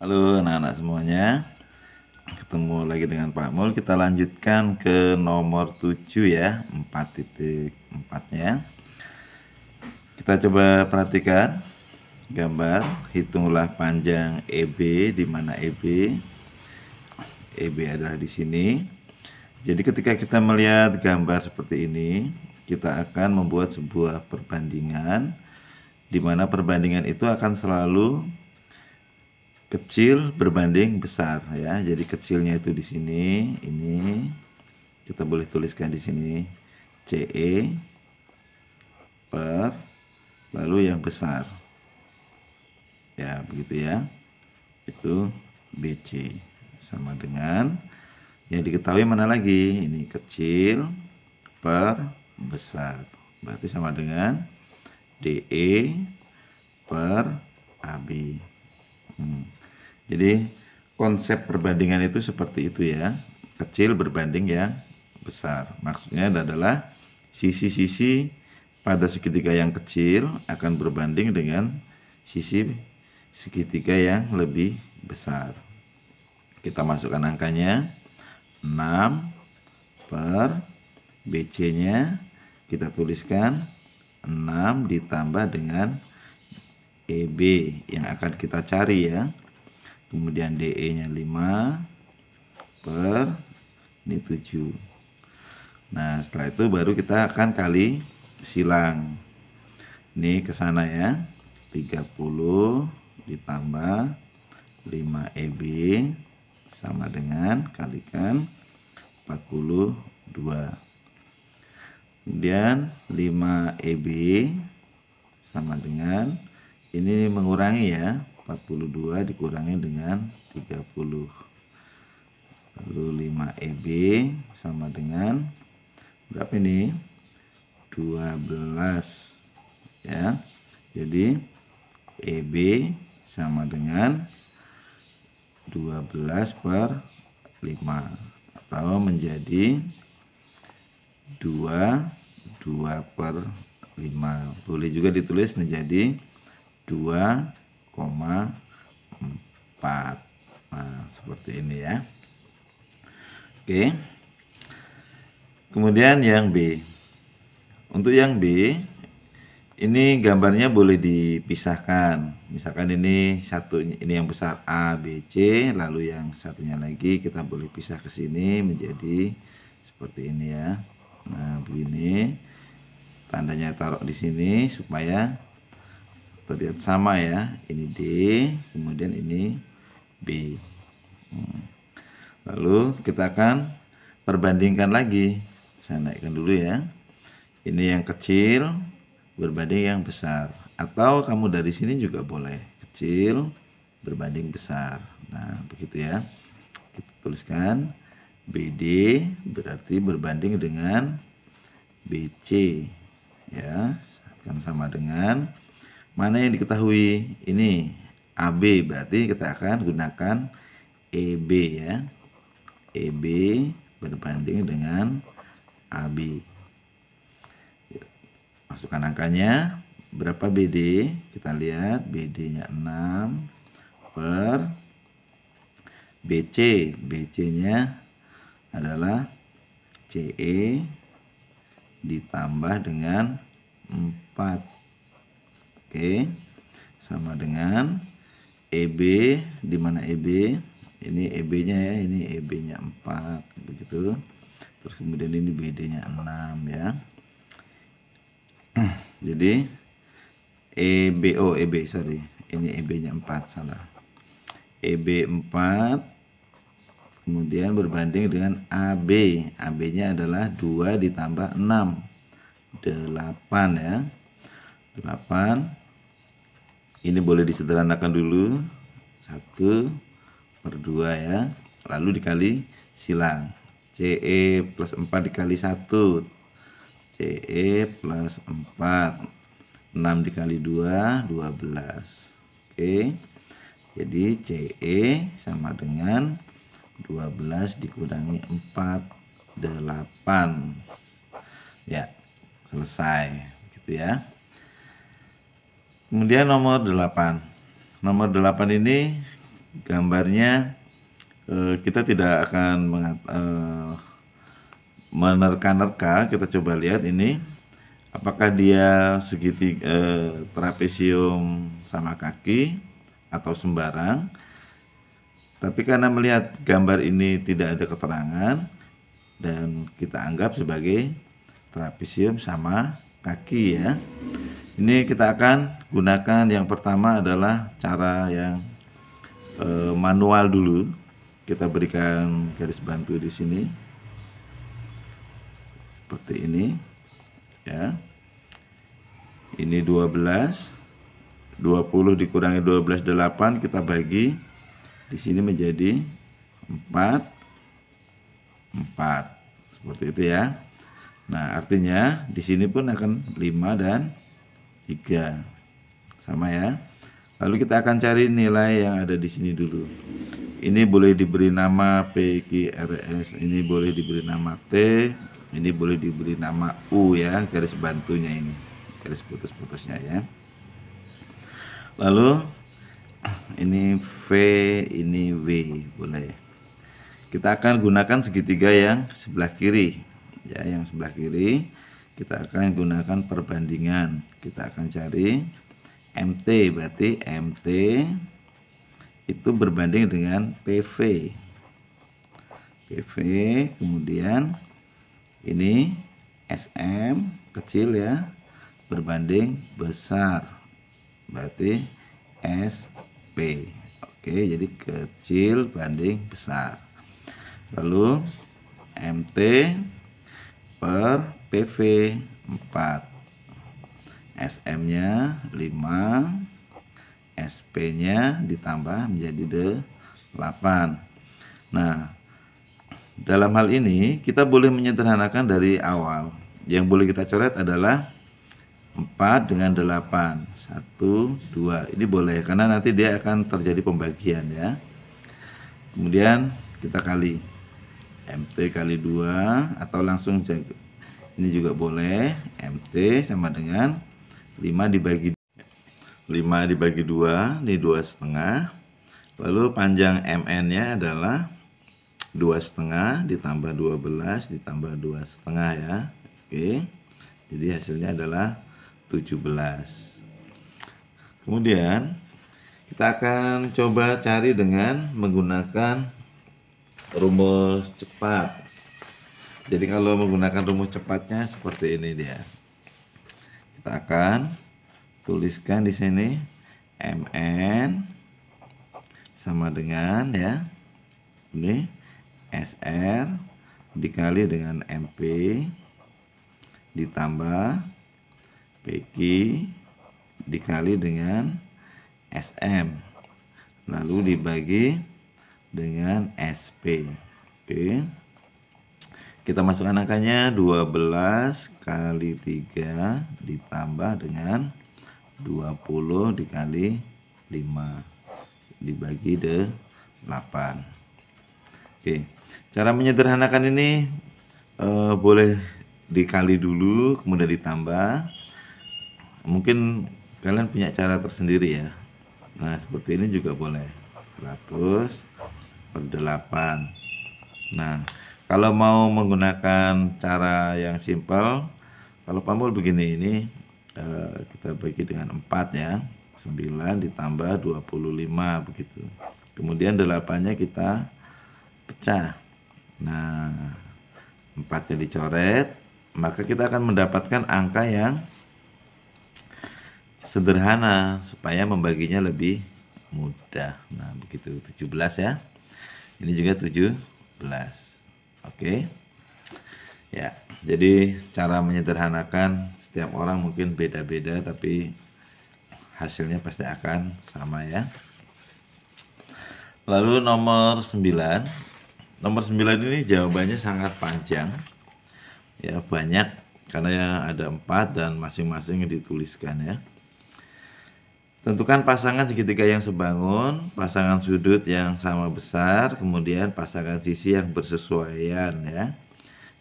Halo anak-anak semuanya, ketemu lagi dengan Pak Mul. Kita lanjutkan ke nomor 7 ya, 4.4-nya. Kita coba perhatikan gambar, hitunglah panjang EB, di mana EB adalah di sini. Jadi ketika kita melihat gambar seperti ini, kita akan membuat sebuah perbandingan, di mana perbandingan itu akan selalu kecil berbanding besar ya. Jadi kecilnya itu di sini, ini kita boleh tuliskan di sini CE per lalu yang besar. Ya, begitu ya. Itu BC sama dengan yang diketahui mana lagi? Ini kecil per besar. Berarti sama dengan DE per AB. Jadi konsep perbandingan itu seperti itu ya, kecil berbanding yang besar. Maksudnya adalah sisi-sisi pada segitiga yang kecil akan berbanding dengan sisi segitiga yang lebih besar. Kita masukkan angkanya 6 per BC-nya kita tuliskan 6 ditambah dengan EB yang akan kita cari ya. Kemudian DE-nya 5 per ini 7. Nah, setelah itu baru kita akan kali silang. Ini ke sana ya. 30 ditambah 5 EB sama dengan kalikan 42. Kemudian 5 EB sama dengan ini mengurangi ya, 42 dikurangi dengan 30. Lalu 5 EB sama dengan berapa ini? 12 ya. Jadi EB sama dengan 12 per 5 atau menjadi 2 per 5. Boleh juga ditulis menjadi 2,4. Nah, seperti ini ya. Oke. Kemudian yang B. Untuk yang B, ini gambarnya boleh dipisahkan. Misalkan ini satu, ini yang besar A, B, C, lalu yang satunya lagi kita boleh pisah ke sini menjadi seperti ini ya. Nah, begini. Tandanya taruh di sini supaya terlihat sama ya. Ini D, kemudian ini B. Lalu kita akan perbandingkan lagi. Saya naikkan dulu ya. Ini yang kecil berbanding yang besar. Atau kamu dari sini juga boleh. Kecil berbanding besar. Nah, begitu ya. Kita tuliskan BD berarti berbanding dengan BC. Ya, akan sama dengan mana yang diketahui? Ini AB, berarti kita akan gunakan EB ya. EB berbanding dengan AB. Masukkan angkanya. Berapa BD? Kita lihat BD-nya 6 per BC. BC-nya adalah CE ditambah dengan 4. Oke. Sama dengan EB, di mana EB? Ini EB-nya ya, ini EB-nya 4 begitu. Terus kemudian ini BD-nya 6 ya. Jadi EB sorry. Ini EB-nya 4 salah. EB 4 kemudian berbanding dengan AB. AB-nya adalah 2 ditambah 6. 8 ya. 8. Ini boleh disederhanakan dulu. 1 per 2 ya. Lalu dikali silang. CE plus 4 dikali 1. CE plus 4. 6 dikali 2, 12. Oke. Jadi CE sama dengan 12 dikurangi 4, 8. Ya, selesai. Gitu ya. Kemudian nomor 8. Nomor 8 ini gambarnya kita tidak akan menerka-nerka. Kita coba lihat ini apakah dia segitiga trapesium sama kaki atau sembarang. Tapi karena melihat gambar ini tidak ada keterangan dan kita anggap sebagai trapesium sama kaki ya. Ini kita akan gunakan yang pertama adalah cara yang manual dulu. Kita berikan garis bantu di sini seperti ini ya. Ini 12, 20 dikurangi 12 8, kita bagi di sini menjadi 4 seperti itu ya. Nah, artinya di sini pun akan 5 dan 3 sama ya. Lalu kita akan cari nilai yang ada di sini dulu. Ini boleh diberi nama PQRS, ini boleh diberi nama T, ini boleh diberi nama U ya, garis bantunya ini, garis putus-putusnya ya. Lalu ini V, ini W, boleh. Kita akan gunakan segitiga yang sebelah kiri ya, yang sebelah kiri kita akan gunakan perbandingan. Kita akan cari MT, berarti MT itu berbanding dengan PV. PV, kemudian ini SM kecil ya, berbanding besar, berarti SP. Oke, jadi kecil banding besar. Lalu MT per PV 4, SM nya 5, SP nya ditambah menjadi 8. Nah, dalam hal ini kita boleh menyederhanakan dari awal. Yang boleh kita coret adalah 4 dengan 8, 1, 2. Ini boleh karena nanti dia akan terjadi pembagian ya. Kemudian kita kali MT kali 2 atau langsung jaga. Ini juga boleh. MT sama dengan 5 dibagi 2, ini 2,5. Lalu panjang MN nya adalah 2,5 ditambah 12 ditambah 2,5 ya. Oke, jadi hasilnya adalah 17. Kemudian kita akan coba cari dengan menggunakan rumus cepat. Jadi kalau menggunakan rumus cepatnya seperti ini dia. Kita akan tuliskan di sini MN sama dengan ya, ini SR dikali dengan MP ditambah PQ dikali dengan SM, lalu dibagi dengan SP. Oke, kita masukkan angkanya 12 kali 3 ditambah dengan 20 dikali 5 dibagi 8. Oke, cara menyederhanakan ini boleh dikali dulu kemudian ditambah. Mungkin kalian punya cara tersendiri ya. Nah, seperti ini juga boleh. 100 per 8. Nah, kalau mau menggunakan cara yang simpel, kalau pamul begini, ini kita bagi dengan 4 ya. 9 ditambah 25 begitu. Kemudian 8-nya kita pecah. Nah, 4-nya dicoret, maka kita akan mendapatkan angka yang sederhana supaya membaginya lebih mudah. Nah, begitu 17 ya. Ini juga 17. Oke. Ya, jadi cara menyederhanakan setiap orang mungkin beda-beda tapi hasilnya pasti akan sama ya. Lalu nomor 9. Nomor 9 ini jawabannya sangat panjang. Ya, banyak karena ada 4 dan masing-masing dituliskan ya. Tentukan pasangan segitiga yang sebangun, pasangan sudut yang sama besar, kemudian pasangan sisi yang bersesuaian ya.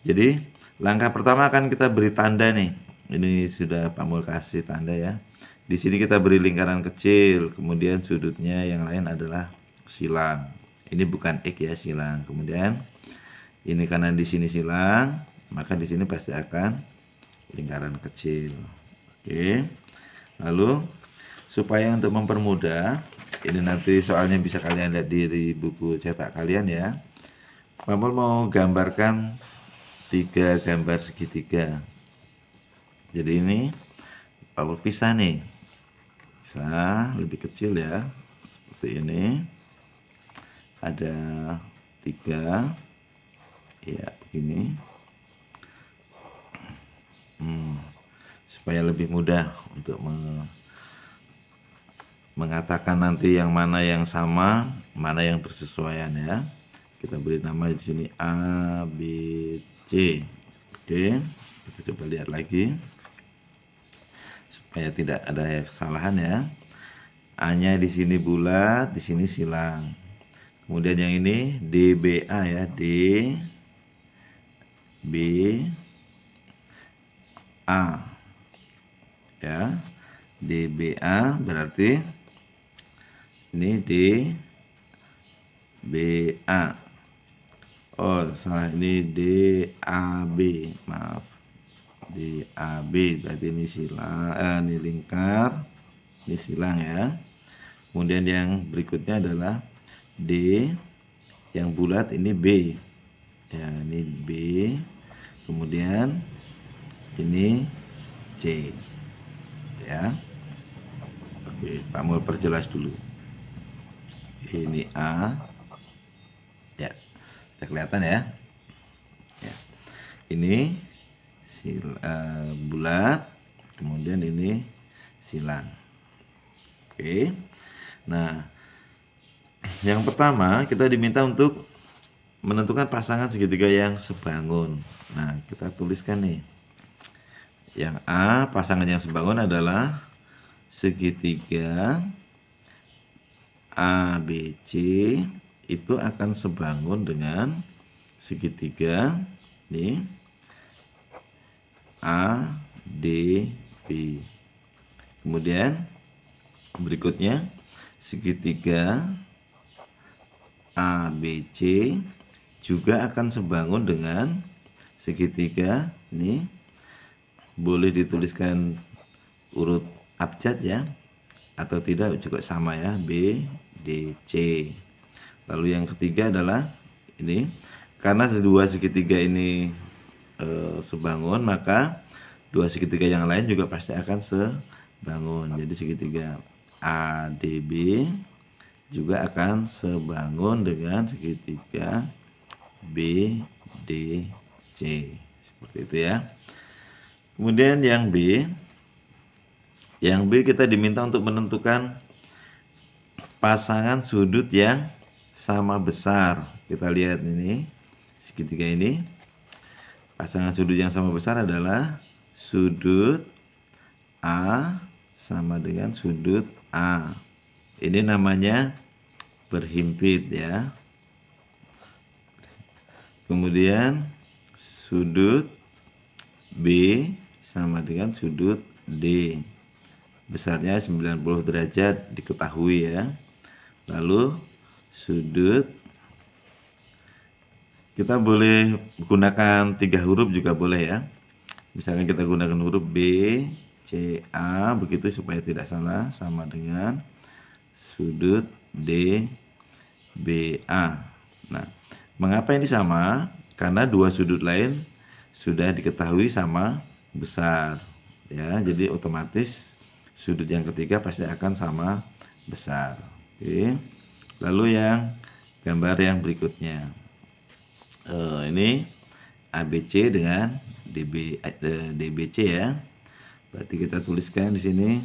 Jadi langkah pertama akan kita beri tanda nih. Ini sudah Pamul kasih tanda ya. Di sini kita beri lingkaran kecil, kemudian sudutnya yang lain adalah silang. Ini bukan X ya, silang. Kemudian ini karena di sini silang, maka di sini pasti akan lingkaran kecil. Oke. Lalu supaya untuk mempermudah, ini nanti soalnya bisa kalian lihat di buku cetak kalian ya. Pampul mau gambarkan 3 gambar segitiga. Jadi ini Pampul pisah nih. Pisah lebih kecil ya. Seperti ini. Ada 3. Ya, begini. Supaya lebih mudah untuk mengatakan nanti yang mana yang sama, mana yang bersesuaian ya. Kita beri nama di sini A, B, C. Oke, kita coba lihat lagi supaya tidak ada kesalahan ya. A-nya di sini bulat, di sini silang. Kemudian yang ini DBA ya, D, B, A. Ya, DBA berarti ini DBA. Oh, salah, ini DAB, maaf. DAB berarti ini silang, ini lingkar, ini silang ya. Kemudian yang berikutnya adalah D yang bulat, ini B. Ya, ini B. Kemudian ini C. Ya. Oke, Pak mau perjelas dulu. Ini A. Ya. Sudah kelihatan ya. Ya. Ini bulat, kemudian ini silang. Oke. Nah, yang pertama kita diminta untuk menentukan pasangan segitiga yang sebangun. Nah, kita tuliskan nih. Yang A, pasangan yang sebangun adalah segitiga ABC itu akan sebangun dengan segitiga nih ADB. Kemudian berikutnya segitiga ABC juga akan sebangun dengan segitiga ini, boleh dituliskan urut abjad ya, atau tidak juga sama ya, BDC. Lalu yang ketiga adalah ini, karena dua segitiga ini sebangun, maka dua segitiga yang lain juga pasti akan sebangun. Jadi segitiga ADB juga akan sebangun dengan segitiga BDC. Seperti itu ya. Kemudian yang B kita diminta untuk menentukan pasangan sudut yang sama besar. Kita lihat ini, segitiga ini. Pasangan sudut yang sama besar adalah sudut A sama dengan sudut A. Ini namanya berhimpit ya. Kemudian sudut B sama dengan sudut D. Besarnya 90 derajat diketahui ya. Lalu sudut, kita boleh gunakan 3 huruf juga boleh ya. Misalkan kita gunakan huruf B, C, A, begitu supaya tidak salah, sama dengan sudut D, B, A. Nah, mengapa ini sama? Karena dua sudut lain sudah diketahui sama besar ya. Jadi otomatis sudut yang ketiga pasti akan sama besar. Oke. Lalu yang gambar yang berikutnya. Ini ABC dengan DBC ya. Berarti kita tuliskan di sini,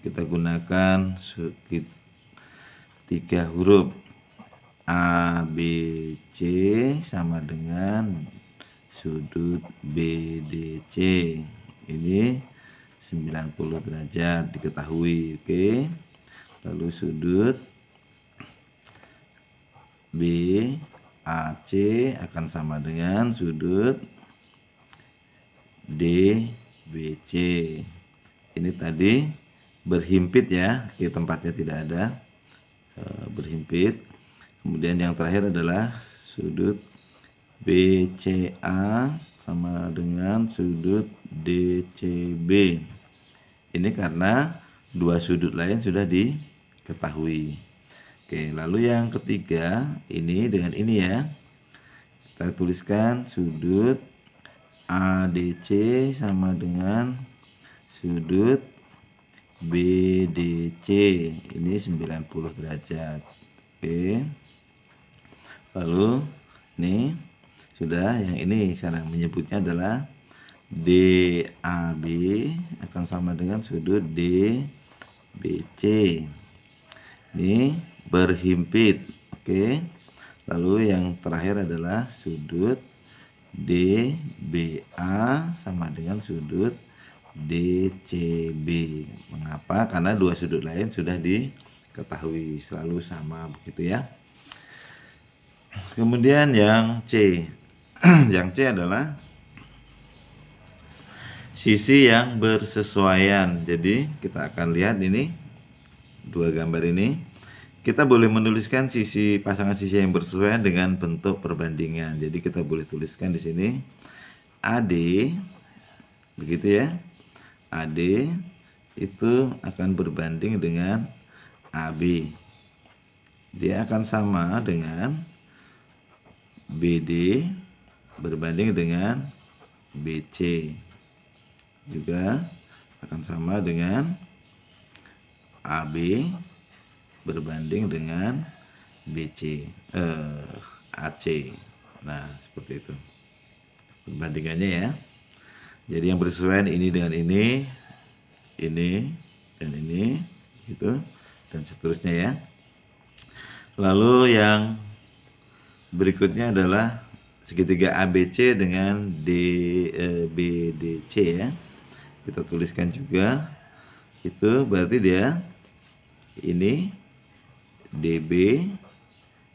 kita gunakan 3 huruf ABC sama dengan sudut BDC. Ini 90 derajat diketahui, oke. Lalu sudut BAC akan sama dengan sudut DBC. Ini tadi berhimpit ya, di tempatnya tidak ada berhimpit. Kemudian yang terakhir adalah sudut BCA sama dengan sudut DCB. Ini karena dua sudut lain sudah diketahui. Oke, lalu yang ketiga ini dengan ini ya. Kita tuliskan sudut ADC sama dengan sudut BDC. Ini 90 derajat. Oke. Lalu ini sudah, yang ini sekarang menyebutnya adalah DAB akan sama dengan sudut DBC. Ini berhimpit. Oke. Lalu yang terakhir adalah sudut DBA sama dengan sudut DCB. Mengapa? Karena dua sudut lain sudah diketahui, selalu sama begitu ya. Kemudian yang C. Yang C adalah sisi yang bersesuaian. Jadi kita akan lihat ini dua gambar ini. Kita boleh menuliskan pasangan sisi yang bersesuaian dengan bentuk perbandingan. Jadi kita boleh tuliskan di sini AD, begitu ya. AD itu akan berbanding dengan AB. Dia akan sama dengan BD berbanding dengan BC. Juga akan sama dengan AB berbanding dengan AC. Nah, seperti itu perbandingannya ya. Jadi yang bersesuaian ini dengan ini dan ini gitu, dan seterusnya ya. Lalu yang berikutnya adalah segitiga ABC dengan BDC ya. Kita tuliskan juga, itu berarti dia ini DB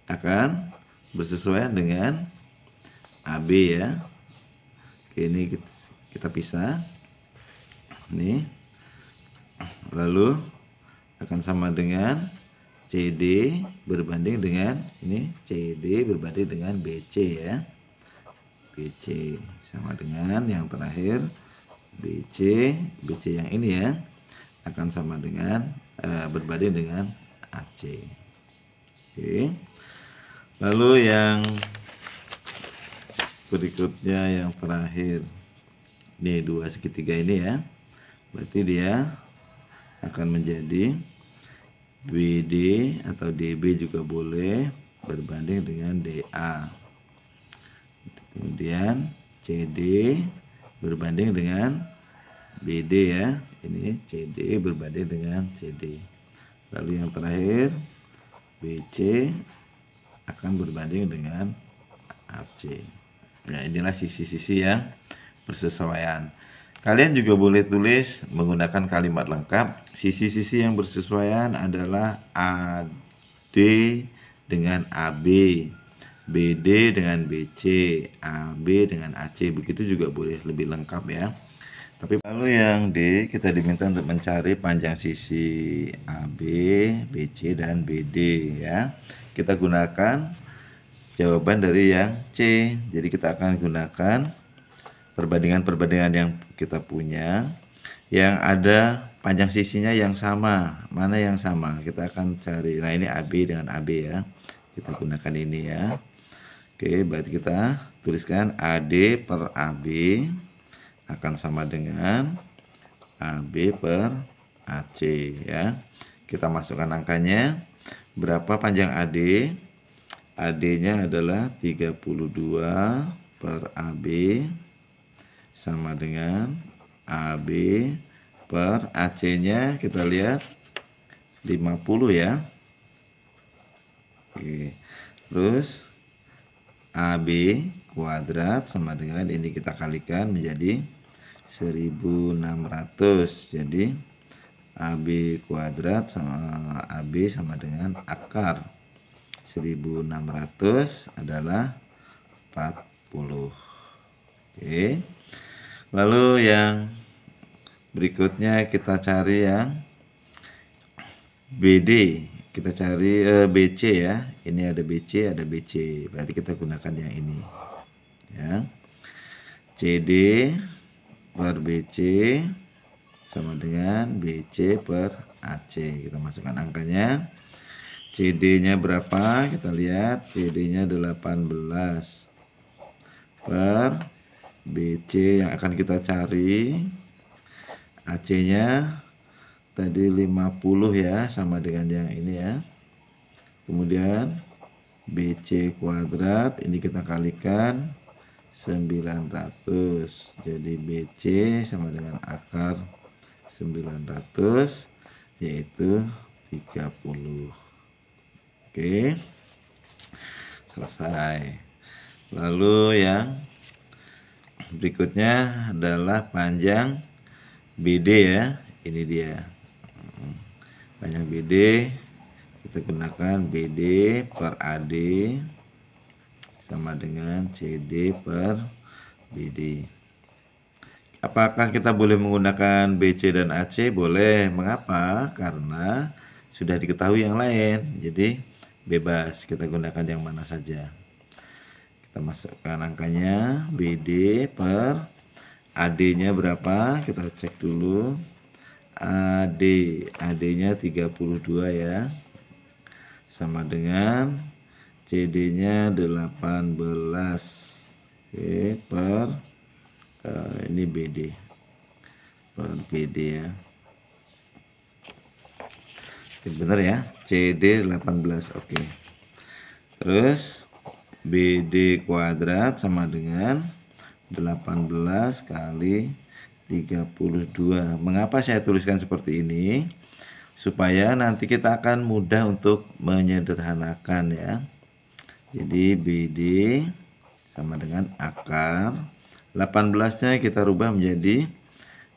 akan bersesuaian dengan AB ya. Oke, ini kita pisah nih. Lalu akan sama dengan CD berbanding dengan ini, CD berbanding dengan BC ya. BC sama dengan yang terakhir BC yang ini ya, akan sama dengan berbanding dengan AC. Oke. Lalu yang berikutnya yang terakhir, ini dua segitiga ini ya, berarti dia akan menjadi BD atau DB juga boleh berbanding dengan DA. Kemudian CD berbanding dengan BD ya, ini CD berbanding dengan CD. Lalu yang terakhir BC akan berbanding dengan AC. Nah, inilah sisi-sisi yang bersesuaian. Kalian juga boleh tulis menggunakan kalimat lengkap. Sisi-sisi yang bersesuaian adalah AD dengan AB, BD dengan BC, AB dengan AC. Begitu juga boleh lebih lengkap ya. Tapi lalu yang D, kita diminta untuk mencari panjang sisi AB, BC dan BD ya. Kita gunakan jawaban dari yang C. Jadi kita akan gunakan perbandingan-perbandingan yang kita punya yang ada panjang sisinya yang sama. Mana yang sama? Kita akan cari. Nah, ini AB dengan AB ya. Kita gunakan ini ya. Oke, berarti kita tuliskan AD per AB akan sama dengan AB per AC ya. Kita masukkan angkanya. Berapa panjang AD? AD-nya adalah 32 per AB sama dengan AB per AC-nya, kita lihat 50 ya. Oke. Terus AB kuadrat sama dengan ini kita kalikan menjadi 1600. Jadi AB kuadrat sama AB sama dengan akar 1600 adalah 40. Oke. Lalu yang berikutnya kita cari yang BD. kita cari BC ya. Ini ada BC, ada BC. Berarti kita gunakan yang ini. Ya. CD per BC sama dengan BC per AC. Kita masukkan angkanya. CD-nya berapa? Kita lihat. CD-nya 18 per BC yang akan kita cari. AC-nya tadi 50 ya, sama dengan yang ini ya. Kemudian BC kuadrat ini kita kalikan 900. Jadi BC sama dengan akar 900 yaitu 30. Oke. Selesai. Lalu yang berikutnya adalah panjang BD ya. Ini dia. Panjang BD kita gunakan BD per AD sama dengan CD per BD. Apakah kita boleh menggunakan BC dan AC? Boleh. Mengapa? Karena sudah diketahui yang lain. Jadi bebas kita gunakan yang mana saja. Kita masukkan angkanya. BD per AD-nya berapa? Kita cek dulu. AD-nya 32 ya. Sama dengan CD-nya 18. Oke, per ini BD. Per BD ya. Benar ya, CD 18. Oke. Terus BD kuadrat sama dengan 18 kali 32. Mengapa saya tuliskan seperti ini? Supaya nanti kita akan mudah untuk menyederhanakan ya. Jadi BD sama dengan akar 18-nya kita rubah menjadi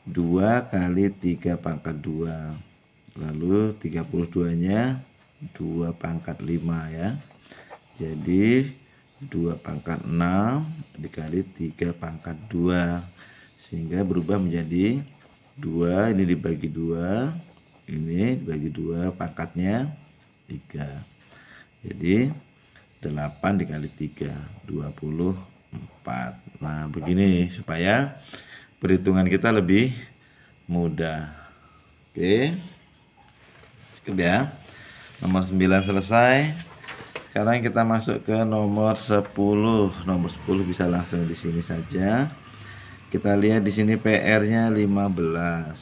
2 kali 3 pangkat 2. Lalu 32-nya 2 pangkat 5 ya. Jadi 2 pangkat 6 dikali 3 pangkat 2. Sehingga berubah menjadi 2, ini dibagi 2, ini dibagi 2, pangkatnya 3. Jadi 8 dikali 3, 24. Nah, begini supaya perhitungan kita lebih mudah. Oke. Cukup ya. Nomor 9 selesai. Sekarang kita masuk ke nomor 10. Nomor 10 bisa langsung di sini saja. Kita lihat di sini PR-nya 15.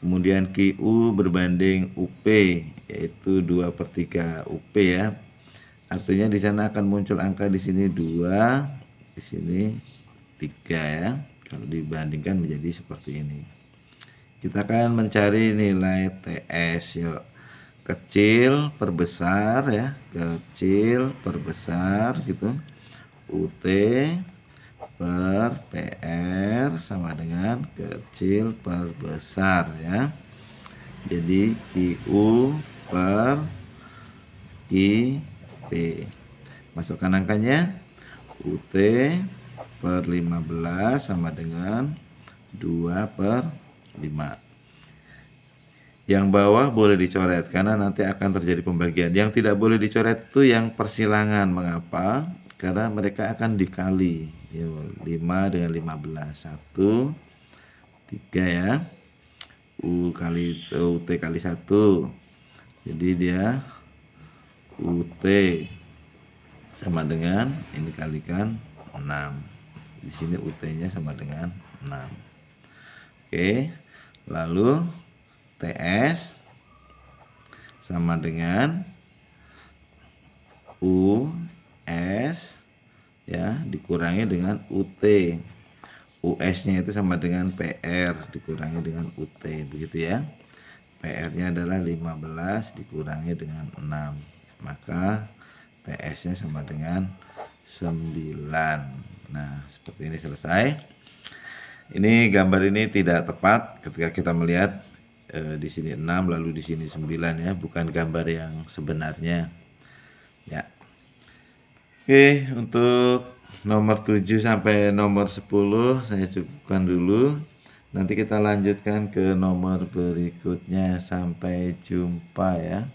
Kemudian QU berbanding UP yaitu 2/3 UP ya. Artinya di sana akan muncul angka di sini 2, di sini 3 ya. Kalau dibandingkan menjadi seperti ini. Kita akan mencari nilai TS yuk. Kecil per besar ya, kecil per besar gitu. UT per PR sama dengan kecil per besar ya. Jadi QU per QP. Masukkan angkanya. UT per 15 sama dengan 2/5. Yang bawah boleh dicoret karena nanti akan terjadi pembagian. Yang tidak boleh dicoret itu yang persilangan. Mengapa? Karena mereka akan dikali. 5 dengan 15. 1, 3 ya. UT kali 1. Jadi dia UT sama dengan ini kalikan 6. Di sini UT-nya sama dengan 6. Oke. Lalu TS sama dengan US ya dikurangi dengan UT. US-nya itu sama dengan PR dikurangi dengan UT, begitu ya. PR-nya adalah 15 dikurangi dengan 6. Maka TS-nya sama dengan 9. Nah, seperti ini selesai. Ini gambar ini tidak tepat ketika kita melihat di sini 6 lalu di sini 9 ya, bukan gambar yang sebenarnya. Ya. Oke, untuk nomor 7 sampai nomor 10 saya cukupkan dulu. Nanti kita lanjutkan ke nomor berikutnya. Sampai jumpa ya.